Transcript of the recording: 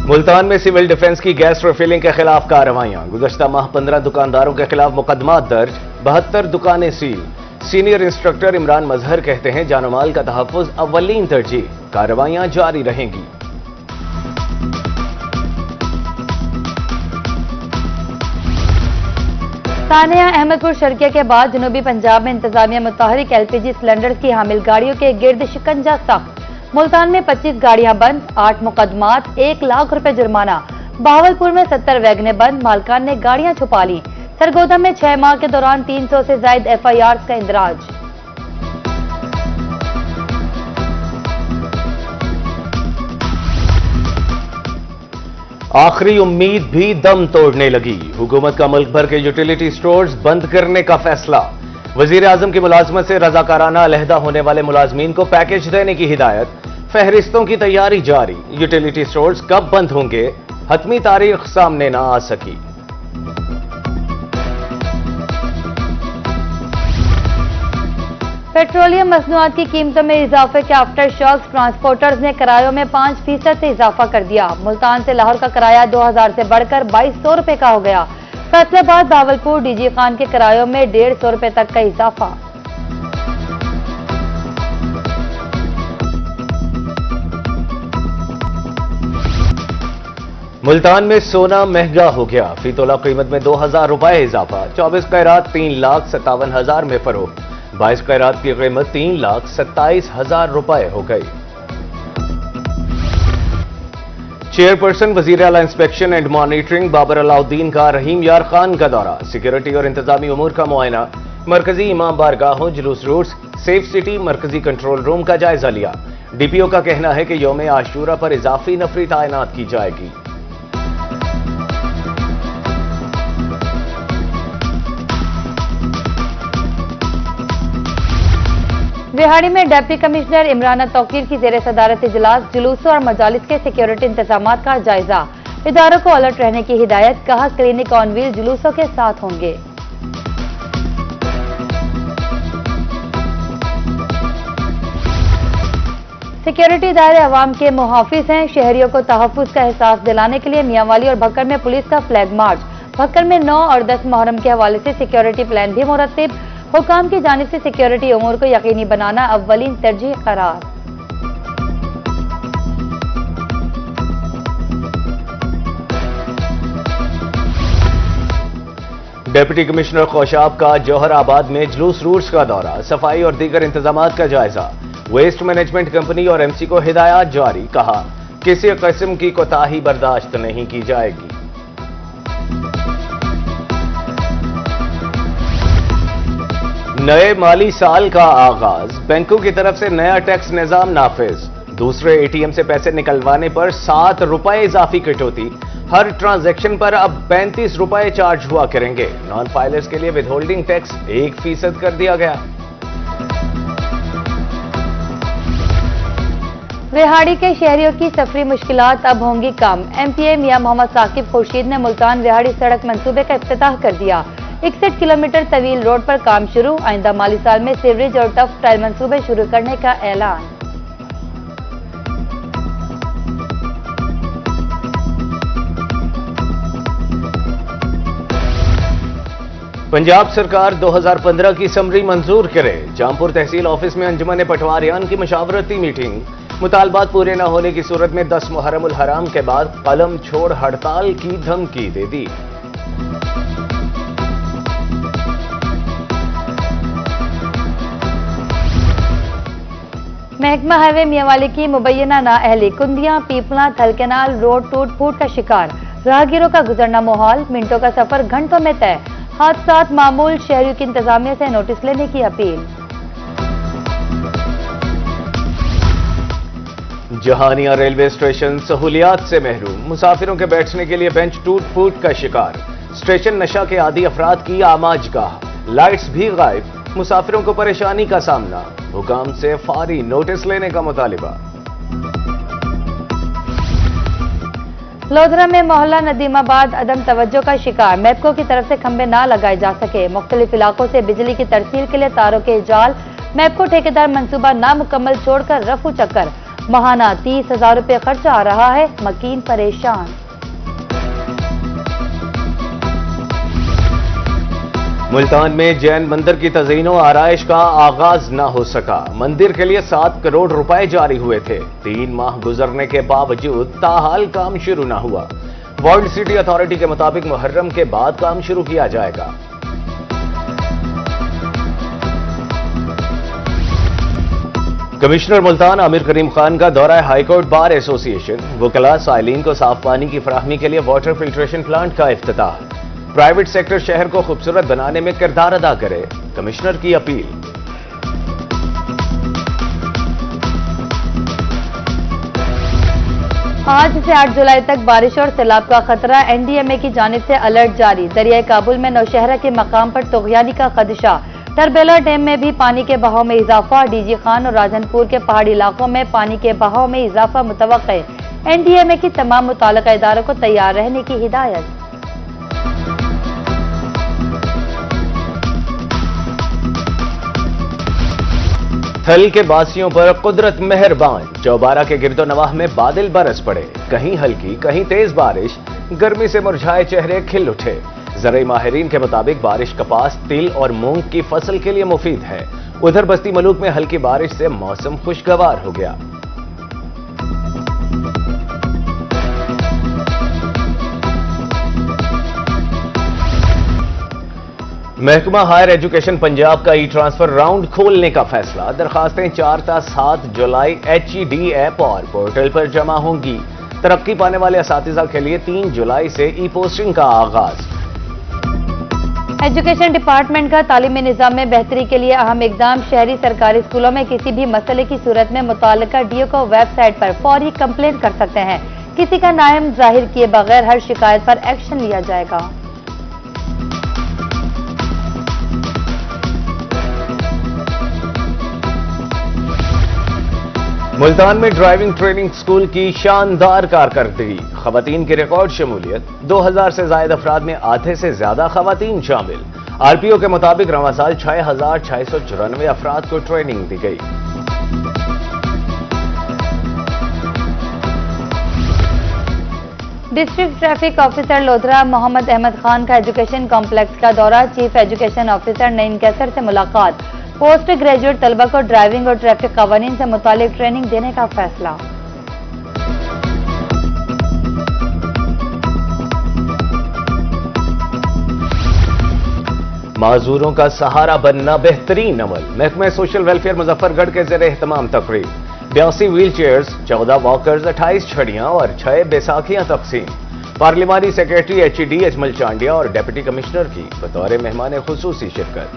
मुल्तान में civil defence की gas refilling के खिलाफ कार्रवाइयां। गुज़श्ता माह 15 दुकानदारों के खिलाफ मुकदमा दर्ज, 72 दुकानें सील। सीनियर इंस्ट्रक्टर इमरान मजहर कहते हैं जानमाल का तहफ़्फ़ुज़ अव्वलीन तरजीह, कार्रवाइयां जारी रहेंगी। तानिया अहमदपुर शर्किया के बाद जनूबी पंजाब में इंतजामिया मुतहरिक LPG सिलेंडर की हामिल गाड़ियों के गिर्द शिकंजा सख्त। मुल्तान में 25 गाड़ियां बंद, 8 मुकदमात, 1 लाख रुपए जुर्माना। बहावलपुर में 70 वैगनें बंद, मालकान ने गाड़ियां छुपा ली। सरगोदा में 6 माह के दौरान 300 से ज्यादा FIRs का इंदराज। आखिरी उम्मीद भी दम तोड़ने लगी। हुकूमत का मुल्क भर के यूटिलिटी स्टोर्स बंद करने का फैसला। वजीर आजम की मुलाजमत से रजाकाराना अलहदा होने वाले मुलाजमीन को पैकेज देने की हिदायत। फहरिस्तों की तैयारी जारी। यूटिलिटी स्टोर्स कब बंद होंगे, हतमी तारीख सामने ना आ सकी। पेट्रोलियम मसनूआत की कीमतों में इजाफे के आफ्टर शॉक्स, ट्रांसपोर्टर्स ने किरायों में 5% से इजाफा कर दिया। मुल्तान से लाहौर का किराया 2000 से बढ़कर 2200 रुपए का हो गया। फैसलाबाद भावलपुर DG खान के किरायों में 150 रुपए तक का इजाफा। मुल्तान में सोना महंगा हो गया। फी तोला कीमत में 2000 रुपए इजाफा। 24 कैरात 3,57,000 में फरोख्त। 22 कैरात की कीमत 3,27,000 रुपए हो गई। चेयरपर्सन वजीर आला inspection and monitoring Babar Alauddin का रहीम यार खान का दौरा। सिक्योरिटी और इंतजामी उमूर का मुआयना। मरकजी इमाम बारगाहों, जुलूस रूट्स, सेफ सिटी, मरकजी कंट्रोल रूम का जायजा लिया। DPO का कहना है कि यौम आशूरा पर इजाफी नफरी तैनात की जाएगी। रिहाड़ी में डिप्टी कमिश्नर इमरान तौकीर की जेर सदारत इजलास। जुलूसों और मजालिस के सिक्योरिटी इंतजामात का जायजा। इदारों को अलर्ट रहने की हिदायत। कहा क्लिनिक ऑन व्हील जुलूसों के साथ होंगे। सिक्योरिटी इदारे अवाम के मुहाफिज हैं। शहरियों को तहफ़्फ़ुज़ का एहसास दिलाने के लिए मियांवाली और भक्कर में पुलिस का फ्लैग मार्च। भक्कर में 9 और 10 मुहर्रम के हवाले से सिक्योरिटी प्लान भी मुरत्तिब। हुकाम की जानिब से सिक्योरिटी उमूर को यकीनी बनाना अव्वलीन तरजीह करार। डिप्टी कमिश्नर खौशाब का जौहर आबाद में जुलूस रूट्स का दौरा। सफाई और दीगर इंतजामात का जायजा। वेस्ट मैनेजमेंट कंपनी और MC को हिदायत जारी। कहा किसी किस्म की कोताही बर्दाश्त नहीं की जाएगी। नए माली साल का आगाज। बैंकों की तरफ से नया टैक्स निजाम नाफिज। दूसरे ATM से पैसे निकलवाने पर 7 रुपए इजाफी कटौती। हर ट्रांजैक्शन पर अब 35 रुपए चार्ज हुआ करेंगे। नॉन फाइलर्स के लिए विदहोल्डिंग टैक्स 1% कर दिया गया। रिहाड़ी के शहरियों की सफरी मुश्किलात अब होंगी कम। MPA मियां मोहम्मद साकिब खुर्शीद ने मुल्तान रिहाड़ी सड़क मंसूबे का इफ्तिताह कर दिया। 61 किलोमीटर तवील रोड पर काम शुरू। आइंदा माली साल में सीवरेज और टफ टाइल मंसूबे शुरू करने का ऐलान। पंजाब सरकार 2015 की समरी मंजूर करे। जामपुर तहसील ऑफिस में अंजुमन पटवारियान की मशावरती मीटिंग। मुतालबात पूरे न होने की सूरत में 10 मुहर्रम उल हराम के बाद कलम छोड़ हड़ताल की धमकी दे दी। महकमा हाईवे मियांवाली की मुबैना नाअहली। कुंदियां, पीपला, थलकेनाल रोड टूट फूट का शिकार। राहगीरों का गुजरना मुहाल। मिनटों का सफर घंटों में तय। हादसात मामूल। शहरियों की इंतजामिया से नोटिस लेने की अपील। जहानिया रेलवे स्टेशन सहूलियात से महरूम। मुसाफिरों के बैठने के लिए बेंच टूट फूट का शिकार। स्टेशन नशा के आदी अफराद की आमाजगाह। लाइट्स भी गायब। मुसाफिरों को परेशानी का सामना। हुकाम से फौरी नोटिस लेने का मुतालिबा। लोधरा में मोहल्ला नदीमाबाद अदम तवज्जो का शिकार। मैपको की तरफ से खंबे ना लगाए जा सके। मुख्तलिफ इलाकों से बिजली की तरसील के लिए तारों के जाल। मैपको ठेकेदार मंसूबा नामुकम्मल छोड़कर रफू चक्कर। महाना 30,000 रुपये खर्चा आ रहा है, मकीन परेशान। मुल्तान में जैन मंदिर की तज़ीन व आराइश का आगाज न हो सका। मंदिर के लिए 7 करोड़ रुपए जारी हुए थे। 3 माह गुजरने के बावजूद ताहाल काम शुरू न हुआ। वर्ल्ड सिटी अथॉरिटी के मुताबिक मुहर्रम के बाद काम शुरू किया जाएगा। कमिश्नर मुल्तान आमिर करीम खान का दौरा हाईकोर्ट बार एसोसिएशन। वकला साइलिन को साफ पानी की फराहमी के लिए वाटर फिल्ट्रेशन प्लांट का इफ्तिताह। प्राइवेट सेक्टर शहर को खूबसूरत बनाने में किरदार अदा करे, कमिश्नर की अपील। आज से 8 जुलाई तक बारिश और सैलाब का खतरा। एनडीएमए की जानिब से अलर्ट जारी। दरियाई काबुल में नौशहरा के मकाम पर तोगयानी का खदशा। टरबेला डैम में भी पानी के बहाव में इजाफा। डीजी खान और राजनपुर के पहाड़ी इलाकों में पानी के बहाव में इजाफा मुतवक्के। एनडीएमए की तमाम मुताल्लिका इदारों को तैयार रहने की हिदायत। थल के बासियों पर कुदरत मेहरबान। चौबारा के गिरदोनवाह में बादल बरस पड़े। कहीं हल्की कहीं तेज बारिश। गर्मी से मुरझाए चेहरे खिल उठे। ज़राई माहिरीन के मुताबिक बारिश कपास, तिल और मूंग की फसल के लिए मुफीद है। उधर बस्ती मलूक में हल्की बारिश से मौसम खुशगवार हो गया। महकमा हायर एजुकेशन पंजाब का ई ट्रांसफर राउंड खोलने का फैसला। दरखास्तें 4 ta 7 जुलाई HED ऐप और पोर्टल पर जमा होंगी। तरक्की पाने वाले असातिज़ा के लिए 3 जुलाई से ई पोस्टिंग का आगाज। एजुकेशन डिपार्टमेंट का तालीमी निज़ाम में बेहतरी के लिए अहम इकदाम। शहरी सरकारी स्कूलों में किसी भी मसले की सूरत में मुताल्लिका डीओ को वेबसाइट पर फौरी कंप्लेंट कर सकते हैं। किसी का नाम जाहिर किए बगैर हर शिकायत पर एक्शन लिया जाएगा। मुल्तान में ड्राइविंग ट्रेनिंग स्कूल की शानदार कारकर्दगी। खवातीन की रिकॉर्ड शमूलियत। 2000 से ज्यादा अफराद में आधे से ज्यादा खवातीन शामिल। आरपीओ के मुताबिक रवां साल 6694 अफराद को ट्रेनिंग दी गई। District traffic officer Lodhran Mohammad Ahmad Khan का एजुकेशन कॉम्प्लेक्स का दौरा। Chief education officer Naeem Kaiser से मुलाकात। पोस्ट ग्रेजुएट तलबा को ड्राइविंग और ट्रैफिक कवानीन से मुतालिक ट्रेनिंग देने का फैसला। माजूरों का सहारा बनना बेहतरीन अमल। महकमा सोशल वेलफेयर मुजफ्फरगढ़ के ज़ेरे एहतमाम तकरीब। 82 व्हील चेयर्स, 14 वॉकर्स, 28 छड़ियां और 6 बैसाखियां तकसीम। पार्लिमानी सेक्रेटरी HED अजमल चांडिया और डिप्टी कमिश्नर की बतौर मेहमान खुसूसी शिरकत।